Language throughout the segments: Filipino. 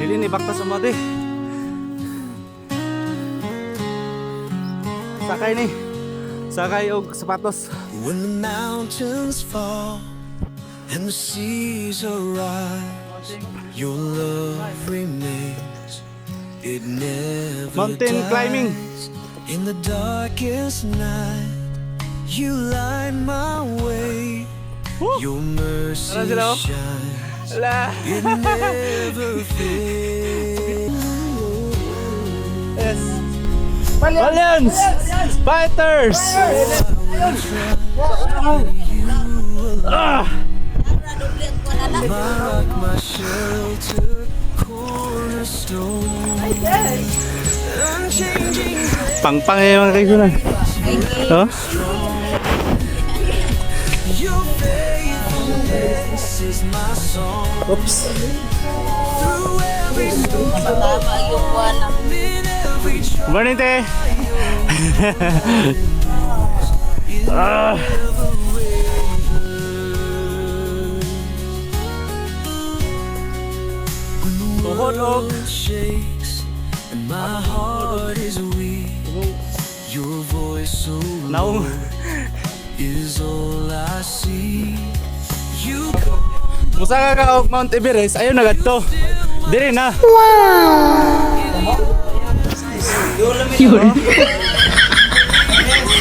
Dili ni baktas ang mati. Sakay ni. Sakay og sapatos. When the mountains fall and the seas arise, your love remains. It never Mountain climbing. dies. In the darkest night, you light my way. Woo! Your mercy Tara sila, oh. shines. Ala. It never fades. Yes. Valiants! Fighters! Ah! My rock, my shelter, cornerstone. Unchanging grace. Pang-pang yung mga kaigunan. Oh? Your faithfulness is my song. Oops. Through every storm, in every trial, Morning, te! Ah! Tuhod og shakes and my heart is weak. Your voice so naong. is all I see. You Musa ka og Mount Everest, ayaw na gadto. Diri na.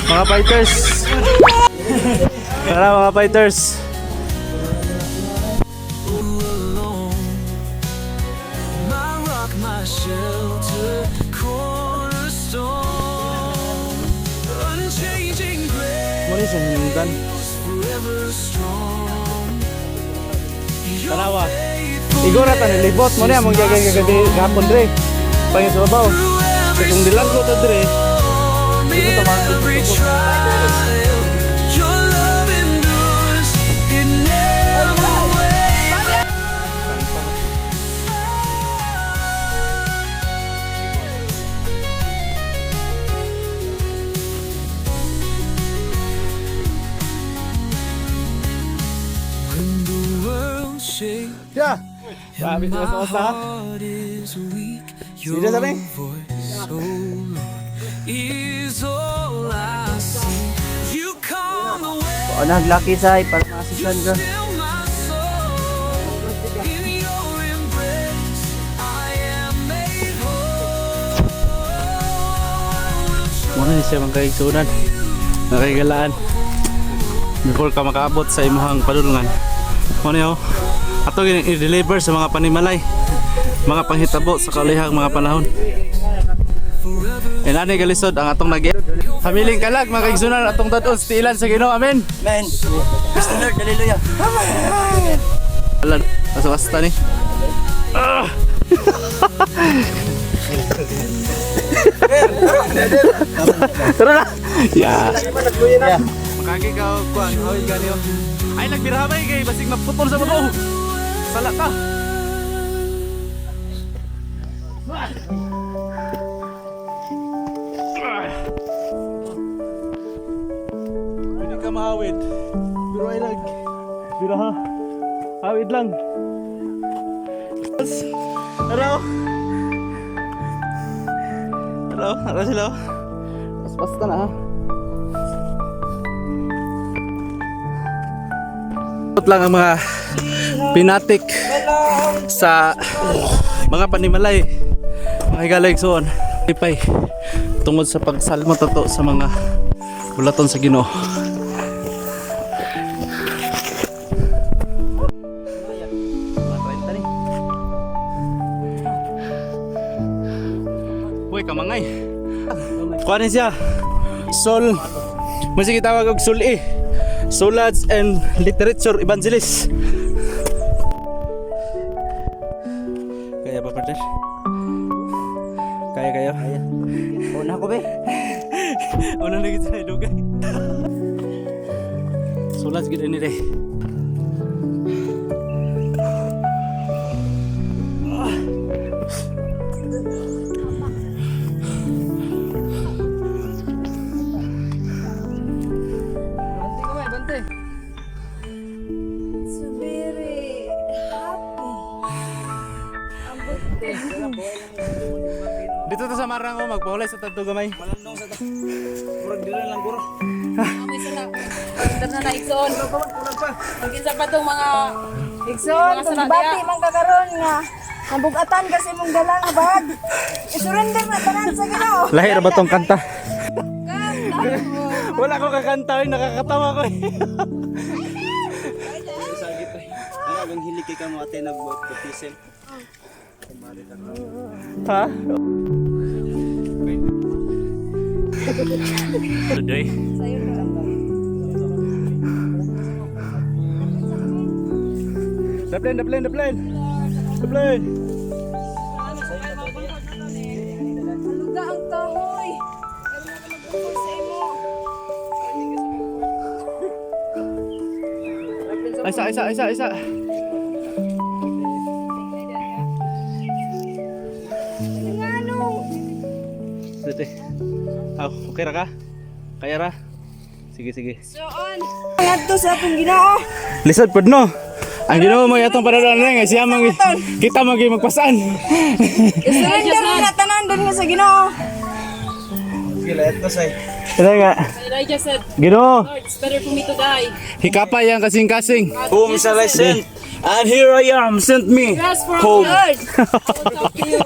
Mga fighters. Tara mga fighters. alone, my rock, my shelter, cornerstone, unchanging grace, Muna sa hinungdan. forever strong. Your Tanawa. faithfulness Igor na tayo libot mo niya mong gagagagadi gapon dre. Pangin sa babaw. Kaya kung dilang ko to dre. in every trial, your love endures, it never wanes. When the world shakes Yeah. Sabi and sa my sa sa. heart is weak, your Sino sabi? voice so low is all I see. You calm the way. O naglaki say para maasisan ka. Still my soul in your embrace. I am made whole. Muna ni siya mga kaigsunan. Nakaigalaan. Before ka makaabot sa imuhang padulungan. Muna niyo. Ato i-deliver sa mga panimalay. Mga panghitabo sa kalihang mga panahon. Inani galisod ang atong nag Hamiling kalag mga kaigsunan atong dadon sa tiilan sa Ginoo. Amen. Amen. Praise the Lord. Hallelujah. Alan, basta ni. Ah! Tara na. Yeah. Makagi ka kuan, hoy gani. Ay nagbirahamay kay basig maputol sa babaw. Sala ta. Hindi ka mahawid. Pero ay lag. Pero ha. Hawid lang. Hello. Hello. Hello sila. Pas-pasta na ha. Ito lang ang mga pinatik sa mga panimalay. Mga higalaygsoon. Ipay. Tungod sa pagsalmo toto sa mga bulaton sa Ginoo. Uy, kamangay. Kuhanin siya. Sol. Masig tawag og Suli. Solads and Literature Evangelist. Kaya ba, partner? Kaya kayo? Kaya. Una ko be. Una lagi sa dugay. Solads gid ni deh. So very happy. Ambot Dito to sa Marango, magpahulay sa Tanto Gamay. May sala. Under na igsoon. Magkinsa pa tong mga Igsoon, Mga kung sala bati diya. man kakaroon nga. Nabugatan kasi mong dalang abad. I-surrender na tanan sa Ginoo. Lahir ba tong kanta? Wala ko kakanta, nakakatawa ko. Ang hilig kay kamo ate nagbuhat baptism. Ha? Today. The plane. Luga ang kahoy. Sa imo. Isa. Dito. Okay ra ka? Kaya ra? Sige. Soon. Ngadto sa atong Ginoo. Lisod pod no. Ang Ginoo mo yatong paralan nga siya mang kita magpasan. I-surrender na tanan doon nga sa Ginoo. Gilayat ko say. Ito nga. Elijah said, Ginoo, Lord, it's better for me to die. hikapay ang kasing-kasing. Whom shall I send? And here I am, sent me. Yes, for Home. Lord. I will talk to you.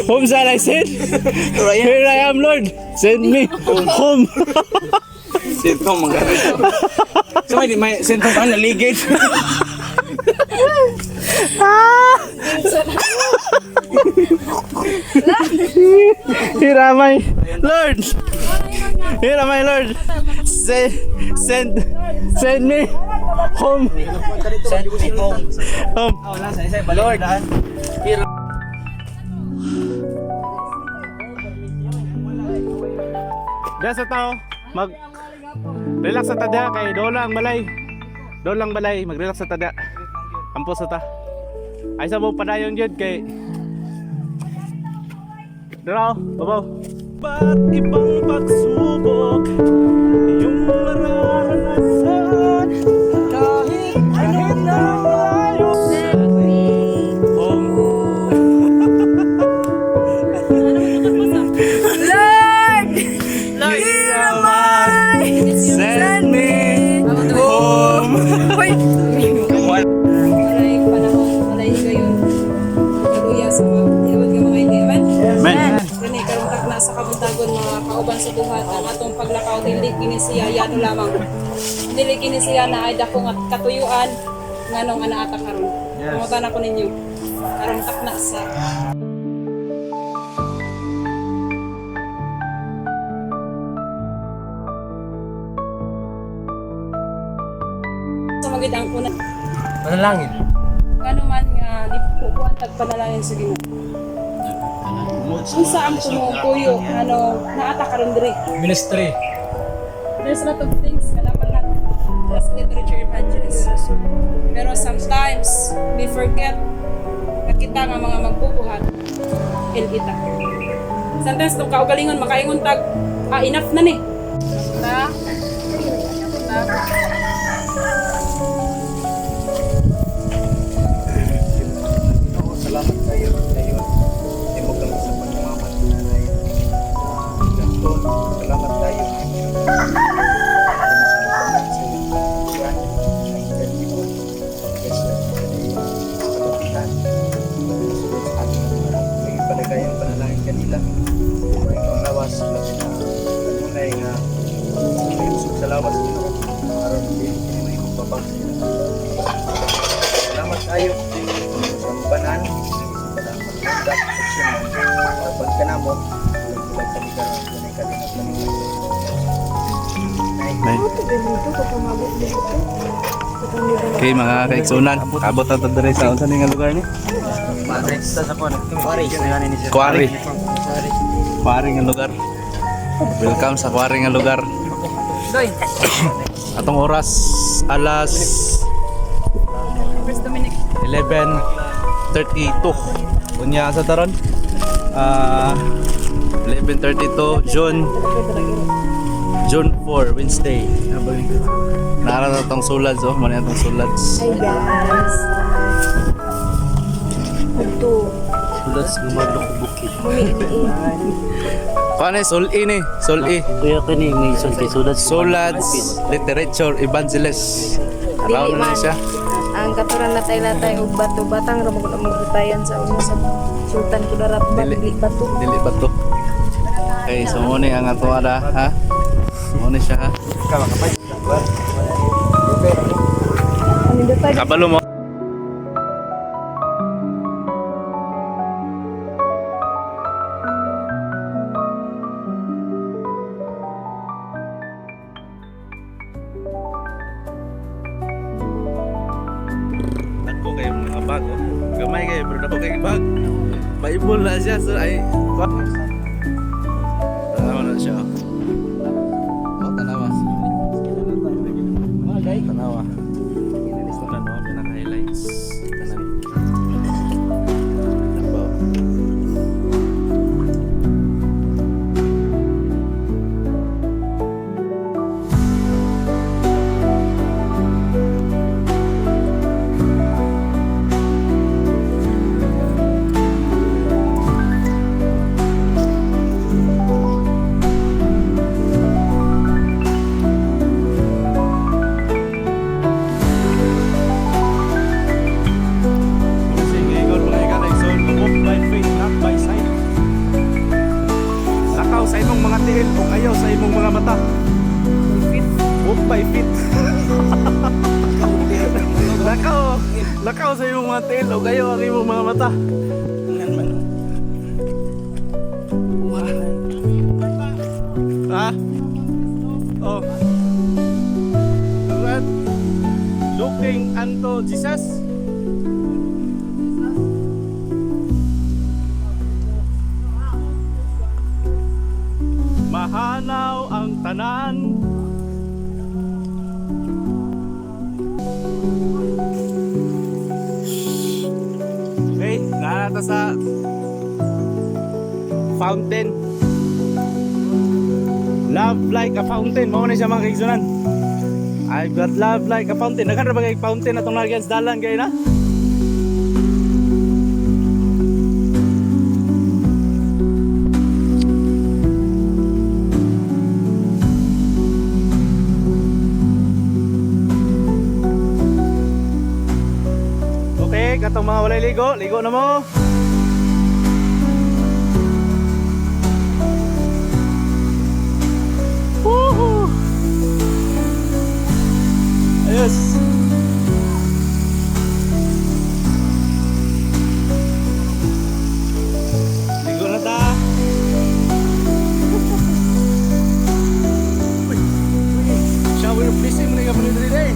Whom shall I send? Here I am, Lord. Send me home. Sentong magalit. So may sentong ka naligid. Here am I, Lord. Here am I, Lord. Send me home. Send me home. Home. Wala sa isa Lord. Dahil sa tao, relax sa tada kay dolang balay. Dolang balay, mag-relax sa tada. Ampos sa ta. Ay sa mo padayon yun kay Daraw, babaw. Ba't ibang pagsubok yung maranasan kahit na malayo home. Lord! Here am I. Send me home. Wait. Walay panahon, walay gayon. Hallelujah sa mga tinawag ng mga hindi. Amen? Amen. Kani karong takna sa kabuntagon mga kauban sa buhat ang atong paglakaw dili kini siya yano lamang. Dili kini siya na ay dako nga katuyuan nganong anaata karon. Pangutan ako ninyo. Karong takna sa sa magid ang una. Manalangin. Ngano man nga di kukuan tag panalangin sa Ginoo. Unsa ang tumukuyo naata karon diri. Ministry. There's a lot of things na dapat natin as literature evangelists. Pero sometimes we forget na kita nga mga magbubuhat il kita. Sometimes itong kaugalingon makaingon tag enough na ni. Na. Salamat kayo ngayon. Hindi mo kami sa pagmamahal na nanay. Salamat tayo. Palagayang panalangin kanila. May panglawas na kanunay nga may usok sa lawas nila. Aron hindi may magpapang sila. Salamat tayo sa banan. Salamat sa aksyon. Pag ka na mo, bulag kami ka na kalinag kami. Amen. Okay mga kaiksunan, abot na tadari sa unsa ni nga lugar ni? Quarry. Quarry nga lugar. Welcome sa quarry nga lugar. Atong oras alas 11:32. Unya sa taron. 11:32 June June 4, Wednesday. Nara na tong sulads, oh. Muna itong sulads. Hi guys. Ito. Sulat sa gumadlok bukid. Paano eh? Sul-i ni. Sul-i. Kuya ka ni, may isang kay sulat. Sulads, Literature, Evangelist. Araw na lang siya. Ang katuran na tayo og bato batang ra mo magutayan sa una sa Sultan Kudarat Dili. bato. Dili ba to? Okay, so muna ang ato ada, ha? Muna siya, ha? Ano dito? Kabalo mo. Dako kayo mga bag, oh. Gamay kayo, pero dako kayo bag. Bible na siya, so ay... Tanawa na siya, oh. Oh, tanawa. Tanawa. Inalis na tanawa, pinaka-highlights. Tanawa. Tanawa. Sige, Igor, mga ikalagson, walk by faith, not by sight. Lakaw sa imong mga tiil o ayaw sa imong mga mata. Walk by faith. Lakaw sa imong mga tiil o ayaw ang imong mga mata. Ha? Oh. What? Looking unto Jesus. Mahanaw ang tanan. Okay, narata sa fountain. Love like a fountain. Mao na siya mga kaigsunan. I've got love like a fountain. Nagkara ba kay fountain atong nagyan sa dalan kay na? Okay, katong mga walay ligo, ligo na mo. Woohoo! Ayos! Ligo na ta! Uy! Shower of blessing mo na yung kapalito rin eh!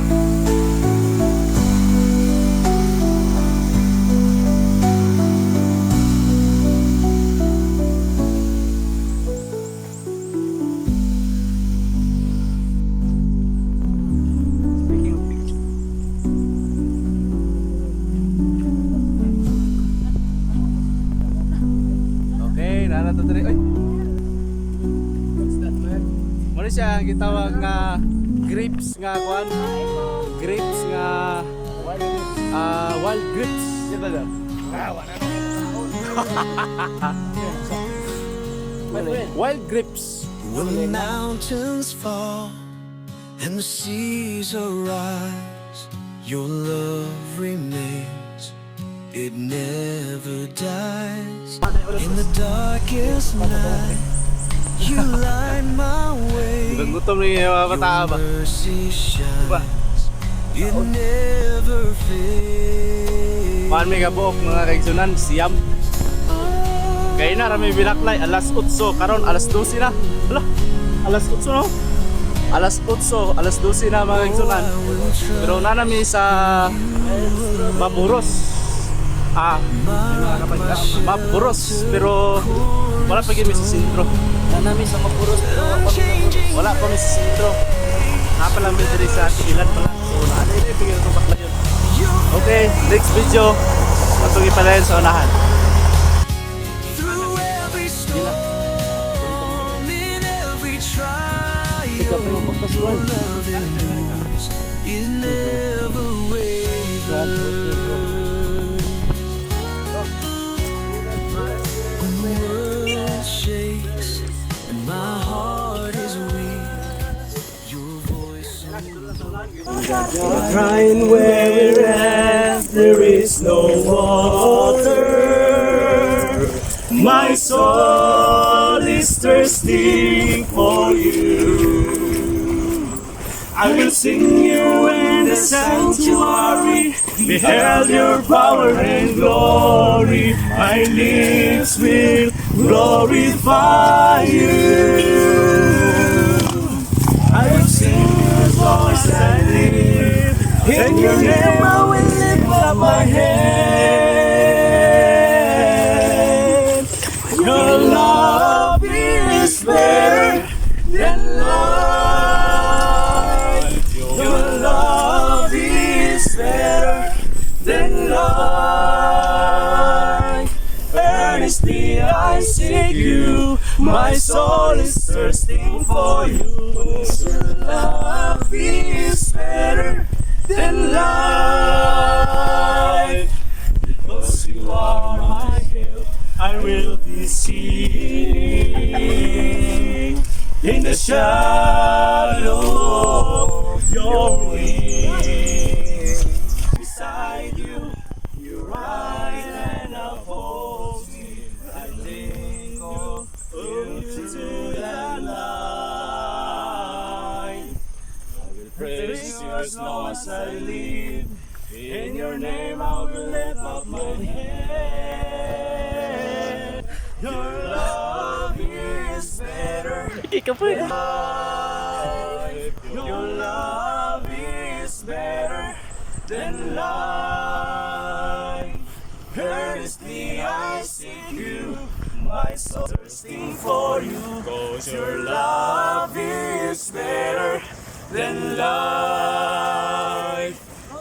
Speaking of picture. Okay, nanato diri. Oy. What's that, man? Muna siya ang gitawag nga grapes nga kuan. Grapes nga wild grapes. Diba daw? Wild grapes. When the mountains fall and the seas arise, your love remains, it never dies. In the darkest night, you light my way. Gutom ni mga bata ba? Mercy shines, it never fades. Kuan may kabuok mga kaigsunan, siyam. Kaya na rami binaklay, alas 8, karon alas 12 na. Hala, alas 8 no? Alas 8, alas 12 na mga kaigsunan. Pero nanami sa Mapuros. Mapuros, pero wala pa kami sa sentro. Nanami sa Mapuros, pero wala pa kami sa sentro. Napalambil diri sa Ilan pala. So, naanay pigil itong bakla yun. Okay, next video. Atong ipalayan sa unahan. Through every storm, in every trial, It never wavers. When the world shakes and my heart is weak, your voice Crying where there is no water. My soul is thirsting for you. I will sing you in the sanctuary, beheld your power and glory. My lips will glorify you. I will sing your voice I live. In your name I will lift up my head. Your love is better than life. Your love is better than life. Earnestly I seek you. My soul is thirsting for you. Your love is better than life. Because you are my help, I will be singing in the shadow of your wings. Beside you, you rise and uphold me. I think of you to that light. I will praise you as long as I live. In your name I will lift up my head. Your love is better than life. Your love is better than life. Earnestly I seek you, my soul thirsting for you. 'Cause your love is better than life.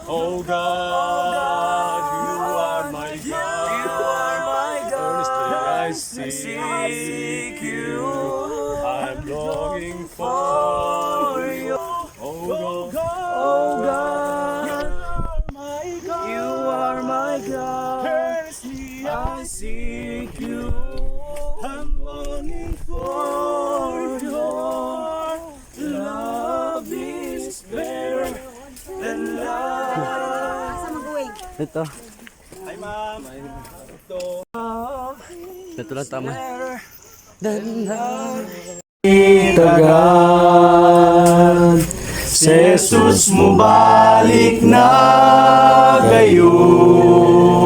Oh God, you are my God. You are my God. Earnestly I seek you. I'm longing for you. Oh God, you are my God. Earnestly I seek you. I'm longing for your love is better than life. Ito. Hi, ma'am. Ito lang tama. Tagal, si Jesus mo balik na gayon.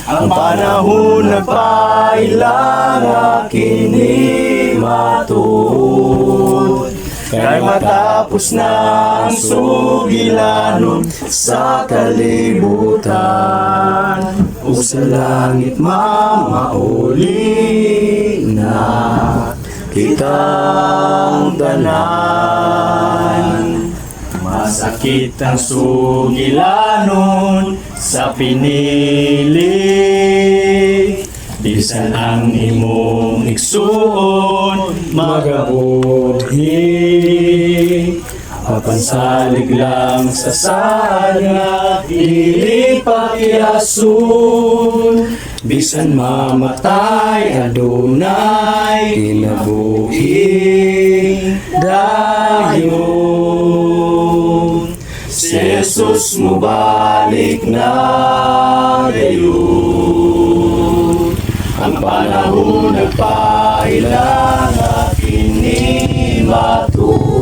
Ang panahon nagpailang akin imatod. Kaya matapos na ang sugilanon sa kalibutan, o sa langit mamauli na kitang tanan. Masakit ang sugilanon sa pinili, bisan ang imong igsuon magabudhi. Papansalig lang sa sana, dili pakiasun. Bisan mamatay, adunay kinabuhi dayon. Si Jesus mo balik na gayon. Ang panahon nagpailang akin imatod.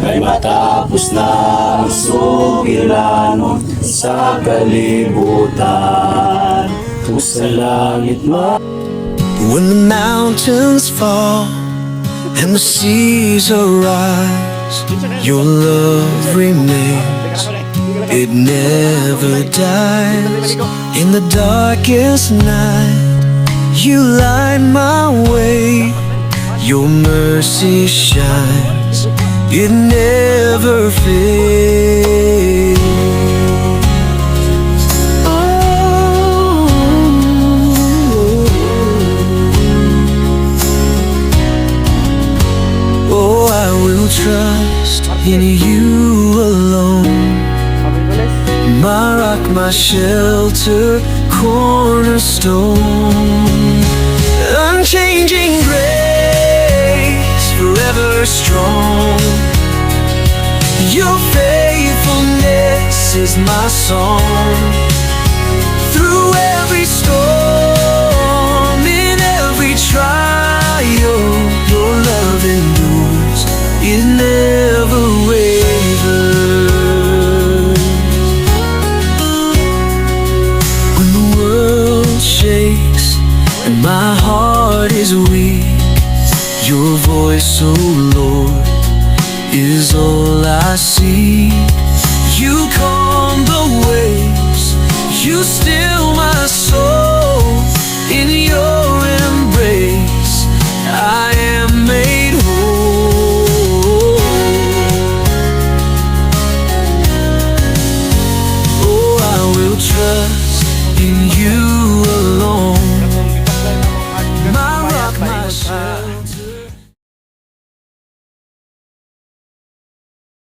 Kay matapos na ang sugilanon sa kalibutan, o sa langit When the mountains fall and the seas arise, your love remains, it never dies. In the darkest night, you light my way, your mercy shines, it never fades. Oh, I trust in you alone. My rock, my shelter, cornerstone. Unchanging grace, forever strong. Your faithfulness is my song. Through every storm, in every trial, your love endures, it never wavers. When the world shakes and my heart is weak, your voice, oh Lord, is all I see. You calm the waves, you still